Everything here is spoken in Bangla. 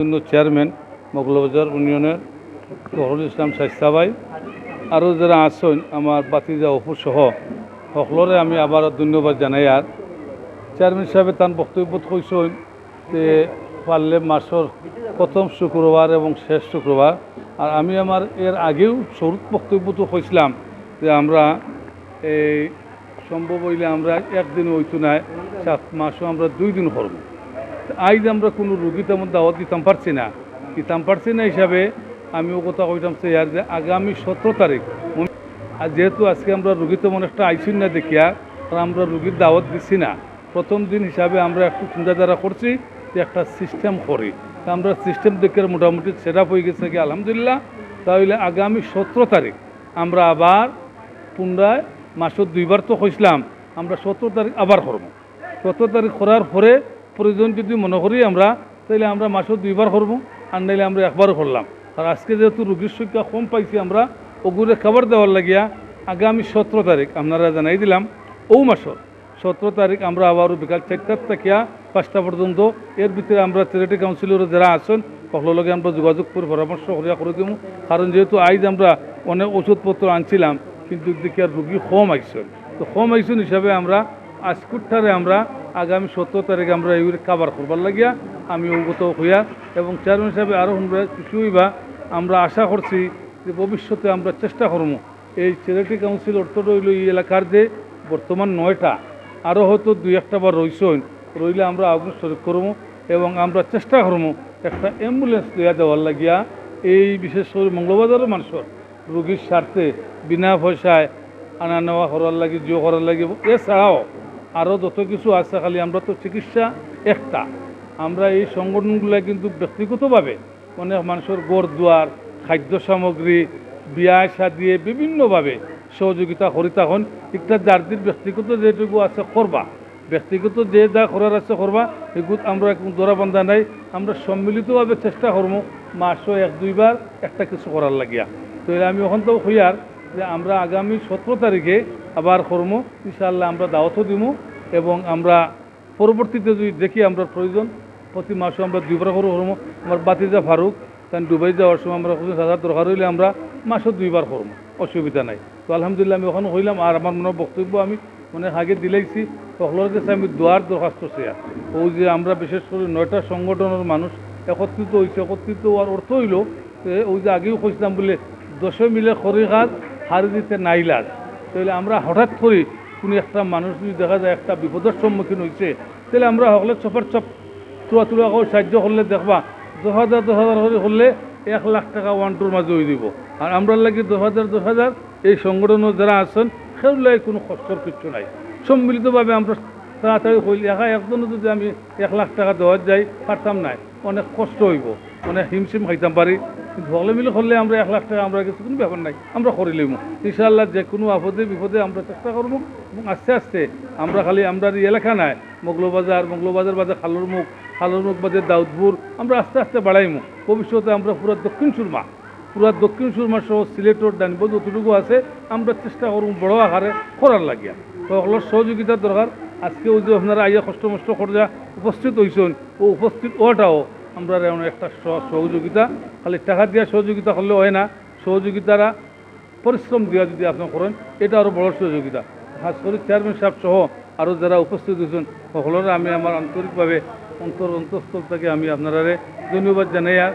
চেয়ারম্যান মগলবাজার ইউনিয়নের তহরুল ইসলাম শাইস্তা ভাই আরও যারা আছেন আমার বাতিজা অপু সহ সকলরে আমি আবার ধন্যবাদ জানাই। আর চেয়ারম্যান সাহেবে তার বক্তব্য কইছেন যে পারলে মাসের প্রথম শুক্রবার এবং শেষ শুক্রবার। আর আমি আমার এর আগেও শুরুত বক্তব্য তো কইছিলাম যে আমরা এই সম্ভব হইলে আমরা একদিন হইতো না, 7 মাসও আমরা 2 দিন করব। আজ আমরা কোনো রুগী তেমন দাওয়াত দিতাম পারছি না হিসাবে আমি ও কথা কইতাম স্যার যে আগামী 17 তারিখ, আর যেহেতু আজকে আমরা রুগী তেমন একটা আইসুন না দেখিয়া আর আমরা রুগীর দাওয়াত দিচ্ছি না, প্রথম দিন হিসাবে আমরা একটু চিন্তাধারা করছি যে একটা সিস্টেম করি। তা আমরা সিস্টেম দেখে মোটামুটি সেট আপ হয়ে গেছে কি আলহামদুলিল্লাহ। তাহলে আগামী 17 তারিখ আমরা আবার পুনরায় মাসের 2বার তো কইছিলাম, আমরা 17 তারিখ আবার করব। 17 তারিখ করার পরে প্রয়োজন যদি মনে করি আমরা, তাহলে আমরা মাসের 2বার করবো, আর নাইলে আমরা একবারও করলাম। আর আজকে যেহেতু রোগীর সংখ্যা কম পাইছি আমরা ওগুলো খাবার দেওয়ার লাগিয়া আগামী 17 তারিখ আপনারা জানাই দিলাম। মাসের 17 তারিখ আমরা আবারও বিকাল 4টার থেকে 5টা পর্যন্ত এর ভিতরে আমরা চ্যারিটি কাউন্সিলর যারা আছেন সকলের লগে আমরা যোগাযোগ করে পরামর্শ করে দেবো। কারণ যেহেতু আজ আমরা অনেক ওষুধপত্র আনছিলাম কিন্তু দেখি আর রুগী কম আইসন, তো কম আইসন হিসাবে আমরা আজকুঠারে আমরা আগামী 17 তারিখে আমরা এই কাবার করবার লাগিয়া আমি অবগত হইয়া এবং চেয়ারম্যান সাহেব আরও কিছু হইবা আমরা আশা করছি যে ভবিষ্যতে আমরা চেষ্টা করবো এই চ্যারিটি কাউন্সিল অর্থ রইল এই এলাকার যে বর্তমান 9টা আরও হয়তো 2-1টা বার রইলে আমরা আগুন শরীর করবো এবং আমরা চেষ্টা করবো একটা অ্যাম্বুলেন্স দেওয়া দেওয়ার লাগিয়া এই বিশেষ করে মঙ্গলবাজারের মানুষের রোগীর স্বার্থে বিনা পয়সায় আনা নেওয়া করার লাগে জিও করার লাগে। এছাড়াও আরও যত কিছু আছে, খালি আমরা তো চিকিৎসা একটা, আমরা এই সংগঠনগুলো কিন্তু ব্যক্তিগতভাবে অনেক মানুষের ঘর দুয়ার, খাদ্য সামগ্রী, বিয়া শাদিয়ে বিভিন্নভাবে সহযোগিতা করি। তখন একটা যার ব্যক্তিগত যেটুকু আছে করবা, ব্যক্তিগত যে যা করার আছে করবা, এগুলো আমরা ধরা বান্ধা নাই। আমরা সম্মিলিতভাবে চেষ্টা করবো মাসও 1-2বার একটা কিছু করার লাগিয়া। তো আমি ওখান তো হইয়ার যে আমরা আগামী 17 তারিখে আবার করবো ইনশাআল্লাহ, আমরা দাওয়াতও দিব এবং আমরা পরবর্তীতে যদি দেখি আমরা প্রয়োজন প্রতি মাসে আমরা 2বার করবো। আমার বাতিজা ফারুক তাই দুবাই যাওয়ার সময় আমরা দরকার হইলে আমরা মাসে 2বার করবো, অসুবিধা নাই। তো আলহামদুলিল্লাহ আমি ওখানে হইলাম। আর আমার মনে বক্তব্য আমি আগে দিলাইছি সকলের কাছে আমি দোয়ার দরখাস্ত শেয়ার যে আমরা বিশেষ করে 9টা সংগঠনের মানুষ একত্রিত হয়েছে। একত্রিত হওয়ার অর্থ হইল যে আগেও কইছিলাম বলে 10 মিলে খরি কাজ হারি দিতে নাই লাগ। তাহলে আমরা হঠাৎ করে কোনো একটা মানুষ যদি দেখা যায় একটা বিপদের সম্মুখীন হয়েছে, তাহলে আমরা সকলে চপের চপ তুলা করে সাহায্য করলে দেখবা 10,000 করে করলে 1 লাখ টাকা 1-2র মাঝে হয়ে দিব। আর আমরা লাগি 10,000 এই সংগঠনের যারা আছেন সেগুলো কোনো কষ্টর কিছু নাই। সম্মিলিতভাবে আমরা তাড়াতাড়ি হইলে একজনও যদি আমি 1 লাখ টাকা দেওয়া যাই পারতাম নাই, অনেক কষ্ট হইব, অনেক হিমশিম খাইতাম পারি। কিন্তু সকলে মিলে করলে আমরা 1 লাখ টাকা আমরা কিছু কোনো ব্যাপার নাই, আমরা করে লইব ইনশাআল্লাহ। যে কোনো আপদে বিপদে আমরা চেষ্টা করবো এবং আস্তে আস্তে আমরা খালি আমরা এই এলাকা নাই মঙ্গলবাজার বাজার খালুর মুখ বাজার দাউদপুর আমরা আস্তে আস্তে বাড়াইমু। ভবিষ্যতে আমরা পুরো দক্ষিণ সুরমা সহ সিলেটর ডানব যতটুকু আছে আমরা চেষ্টা করবো বড় আকারে করার লাগিয়া। তো সকলের সহযোগিতার দরকার। আজকে ওই যে আপনারা আইয়া কষ্ট মষ্ট করে উপস্থিত হয়েছেন, ও উপস্থিত হওয়াটাও আমরা এমন একটা সহযোগিতা, খালি টাকা দিয়া সহযোগিতা করলে হয় না, সহযোগিতারা পরিশ্রম দিয়া যদি আপনি করেন এটা আরও বড় সহযোগিতা। খাস করে চেয়ারম্যান সাহেব সহ আরও যারা উপস্থিত হয়েছেন সকলের আমি আমার আন্তরিকভাবে অন্তঃস্থল থেকে আমি আপনারা ধন্যবাদ জানাই। আর